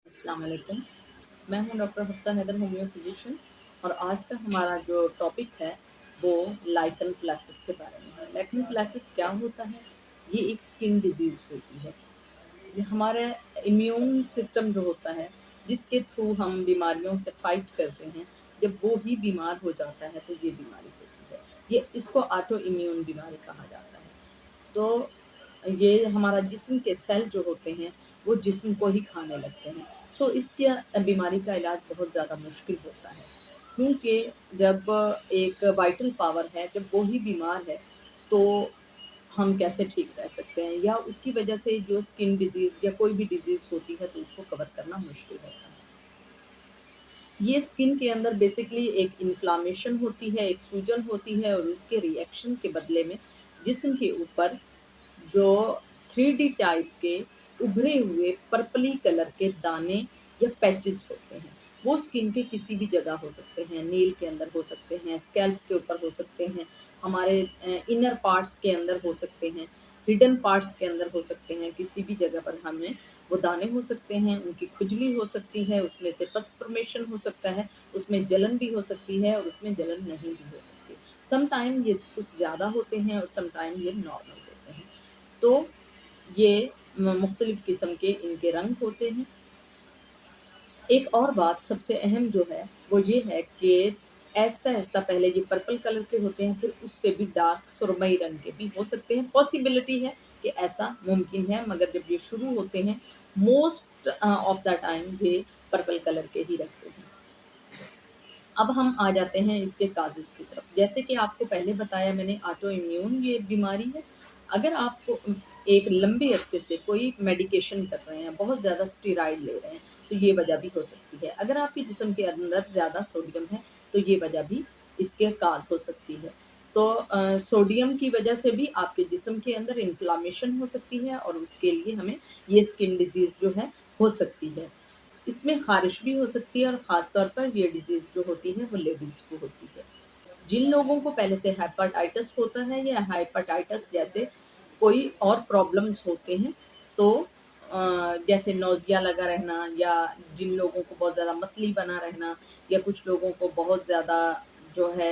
अस्सलाम वालेकुम। मैं हूँ doctor Hafsa Haider, homeo physician. और आज का हमारा जो टॉपिक है वो लाइकन प्लासिस के बारे में है। लाइकन प्लासिस क्या होता है? ये एक स्किन डिजीज़ होती है। ये हमारे इम्यून सिस्टम जो होता है, जिसके थ्रू हम बीमारियों से फाइट करते हैं, जब वो ही बीमार हो जाता है तो ये बीमारी होती है। ये इसको ऑटो इम्यून बीमारी कहा जाता है। तो ये हमारा जिस्म के सेल जो होते हैं वो जिस्म को ही खाने लगते हैं। सो इसकी बीमारी का इलाज बहुत ज़्यादा मुश्किल होता है, क्योंकि जब एक वाइटल पावर है, जब वो ही बीमार है तो हम कैसे ठीक रह सकते हैं, या उसकी वजह से जो स्किन डिजीज़ या कोई भी डिजीज़ होती है तो उसको कवर करना मुश्किल होता है। ये स्किन के अंदर बेसिकली एक इन्फ्लामेशन होती है, एक सूजन होती है, और उसके रिएक्शन के बदले में जिस्म के ऊपर जो 3D टाइप के उभरे हुए पर्पली कलर के दाने या पैचेस होते हैं, वो स्किन के किसी भी जगह हो सकते हैं, नील के अंदर हो सकते हैं, स्कैल्प के ऊपर हो सकते हैं, हमारे इनर पार्ट्स के अंदर हो सकते हैं, हिडन पार्ट्स के अंदर हो सकते हैं, किसी भी जगह पर हमें वो दाने हो सकते हैं, उनकी खुजली हो सकती है, उसमें से पस फॉर्मेशन हो सकता है, उसमें जलन भी हो सकती है और उसमें जलन नहीं भी हो सकती। सम टाइम ये कुछ ज़्यादा होते हैं और सम टाइम ये नॉर्मल होते हैं। तो ये मुख्तलिफ़ किस्म के इनके रंग होते हैं। एक और बात सबसे अहम जो है, वो ये है कि आहिस्ता-आहिस्ता पहले ये पर्पल कलर के होते हैं, फिर उससे भी डार्क सुरमई रंग के भी हो सकते हैं। पॉसिबिलिटी है कि ऐसा मुमकिन है, मगर जब ये शुरू होते हैं, मोस्ट ऑफ द टाइम ये पर्पल कलर के ही रहते हैं। अब हम आ जाते हैं इसके काज़ेज़ की तरफ। जैसे कि आपको पहले बताया मैंने, ऑटो इम्यून ये बीमारी है। अगर आप एक लंबे अरसे से कोई मेडिकेशन कर रहे हैं, बहुत ज़्यादा स्टेरॉइड ले रहे हैं, तो ये वजह भी हो सकती है। अगर आपके जिस्म के अंदर ज़्यादा सोडियम है, तो ये वजह भी इसके काज़ हो सकती है। तो सोडियम की वजह से भी आपके जिस्म के अंदर इन्फ्लेमेशन हो सकती है, और उसके लिए हमें ये स्किन डिज़ीज़ जो है, हो सकती है। इसमें ख़ारिश भी हो सकती है, और ख़ास तौर पर ये डिज़ीज़ जो होती है वो लेडीज़ को होती है। जिन लोगों को पहले से हेपेटाइटिस होता है या हेपेटाइटिस जैसे कोई और प्रॉब्लम्स होते हैं, तो जैसे नौज़िया लगा रहना, या जिन लोगों को बहुत ज़्यादा मतली बना रहना, या कुछ लोगों को बहुत ज़्यादा जो है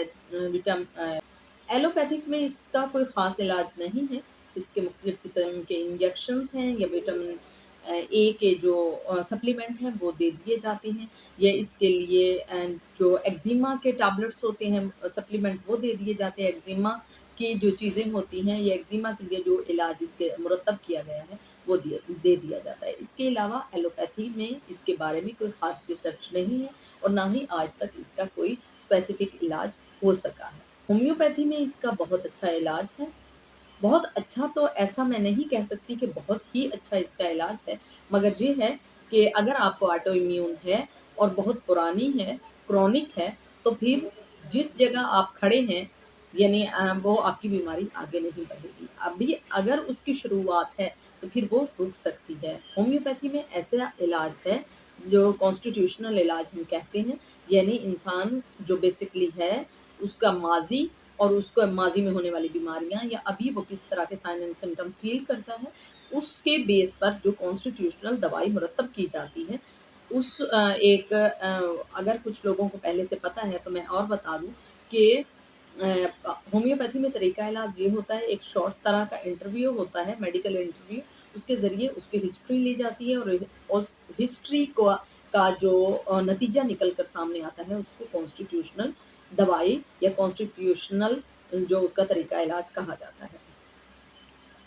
एलोपैथिक में इसका कोई ख़ास इलाज नहीं है। इसके मुख्तलिफ़ किस्म के इंजेक्शंस हैं, या विटामिन ए के जो सप्लीमेंट हैं वो दे दिए जाते हैं, या इसके लिए जो एक्ज़िमा के टैबलेट्स होते हैं, सप्लीमेंट वो दे दिए जाते हैं। एक्ज़िमा की जो चीज़ें होती हैं, या एक्ज़िमा के लिए जो इलाज इसके मुरतब किया गया है, वो दे दिया जाता है। इसके अलावा एलोपैथी में इसके बारे में कोई ख़ास रिसर्च नहीं है, और ना ही आज तक इसका कोई स्पेसिफ़िक इलाज हो सका है। होम्योपैथी में इसका बहुत अच्छा इलाज है। बहुत अच्छा तो ऐसा मैं नहीं कह सकती कि बहुत ही अच्छा इसका इलाज है, मगर ये है कि अगर आपको ऑटो इम्यून है और बहुत पुरानी है, क्रोनिक है, तो फिर जिस जगह आप खड़े हैं, यानी वो आपकी बीमारी आगे नहीं बढ़ेगी। अभी अगर उसकी शुरुआत है, तो फिर वो रुक सकती है। होम्योपैथी में ऐसा इलाज है, जो कॉन्स्टिट्यूशनल इलाज हम कहते हैं, यानी इंसान जो बेसिकली है, उसका माज़ी और उसको माज़ी में होने वाली बीमारियाँ, या अभी वो किस तरह के साइन एंड सिम्पटम फ़ील करता है, उसके बेस पर जो कॉन्स्टिट्यूशनल दवाई मुरतब की जाती है, उस अगर कुछ लोगों को पहले से पता है तो मैं और बता दूँ कि होम्योपैथी में तरीका इलाज ये होता है, एक शॉर्ट तरह का इंटरव्यू होता है, मेडिकल इंटरव्यू, उसके ज़रिए उसकी हिस्ट्री ली जाती है, और उस हिस्ट्री को का जो नतीजा निकल कर सामने आता है, उसको कॉन्स्टिट्यूशनल दवाई या कॉन्स्टिट्यूशनल जो उसका तरीका इलाज कहा जाता है।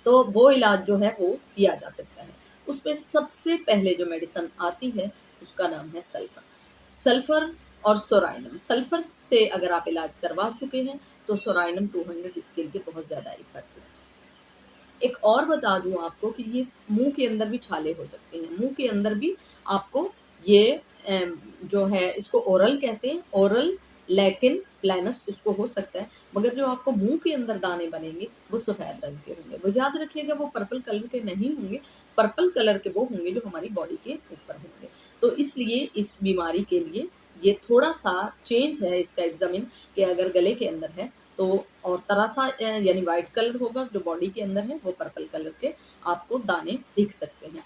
तो वो इलाज जो है वो किया जा सकता है। उसमें सबसे पहले जो मेडिसिन आती है, उसका नाम है सल्फ़र। सल्फ़र और सोराइनम। सल्फ़र से अगर आप इलाज करवा चुके हैं, तो सोराइनम 200 इसके लिए बहुत ज़्यादा इफ़ेक्टिव है। एक और बता दूँ आपको कि ये मुँह के अंदर भी छाले हो सकते हैं। मुँह के अंदर भी आपको ये जो है, इसको ओरल कहते हैं, ओरल लैकिन प्लैनस इसको हो सकता है, मगर जो आपको मुँह के अंदर दाने बनेंगे, वो सफ़ेद रंग के होंगे। वो याद रखिएगा, वो पर्पल कलर के नहीं होंगे, पर्पल कलर के वो होंगे जो हमारी बॉडी के ऊपर होंगे। तो इसलिए इस बीमारी के लिए ये थोड़ा-सा चेंज है इसका एग्ज़ामिन, कि अगर गले के अंदर है, तो और तरह-सा यानी व्हाइट कलर होगा, जो बॉडी के अंदर है वो पर्पल कलर के आपको दाने दिख सकते हैं।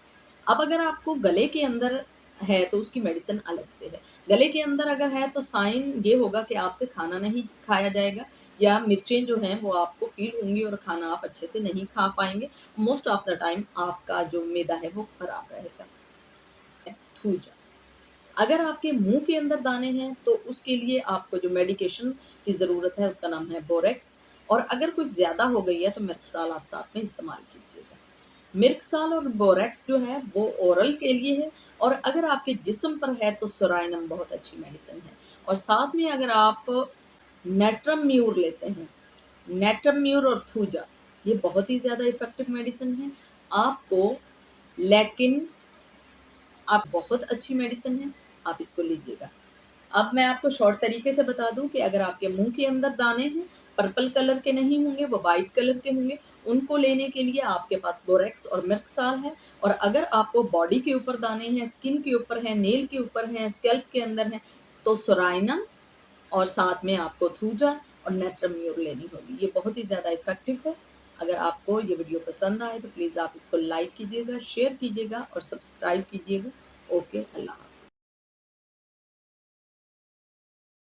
अब अगर आपको गले के अंदर है तो उसकी मेडिसिन अलग से है। गले के अंदर अगर है तो साइन ये होगा कि आपसे खाना नहीं खाया जाएगा या मिर्चें जो हैं वो आपको फ़ील होंगी और खाना आप अच्छे से नहीं खा पाएँगे। मोस्ट ऑफ द टाइम आपका जो मैदा है वो खराब रहेगा। थूजा, अगर आपके मुँह के अंदर दाने हैं तो उसके लिए आपको जो मेडिकेशन की ज़रूरत है उसका नाम है बोरेक्स और अगर कुछ ज़्यादा हो गई है तो मिर्क्साल आप साथ में इस्तेमाल कीजिएगा। मिर्क्साल और बोरेक्स जो है वो ओरल के लिए है और अगर आपके जिस्म पर है तो सोराइनम बहुत अच्छी मेडिसिन है और साथ में अगर आप नेट्रम म्यूर लेते हैं, नेट्रम म्यूर और थूजा ये बहुत ही ज़्यादा इफ़ेक्टिव मेडिसिन है आपको, लेकिन आप बहुत अच्छी मेडिसिन है, आप इसको लीजिएगा। अब मैं आपको शॉर्ट तरीके से बता दूँ कि अगर आपके मुँह के अंदर दाने हैं, पर्पल कलर के नहीं होंगे, वो व्हाइट कलर के होंगे, उनको लेने के लिए आपके पास बोरेक्स और मिर्क्साल है और अगर आपको बॉडी के ऊपर दाने हैं, स्किन के ऊपर हैं, नेल के ऊपर हैं, स्कैल्प के अंदर हैं, तो सोराइनम और साथ में आपको थूजा और नेट्रम्यूर लेनी होगी। ये बहुत ही ज़्यादा इफ़ेक्टिव है। अगर आपको ये वीडियो पसंद आए तो प्लीज़ आप इसको लाइक कीजिएगा, शेयर कीजिएगा और सब्सक्राइब कीजिएगा। ओके, अल्लाह हाफ़िज़।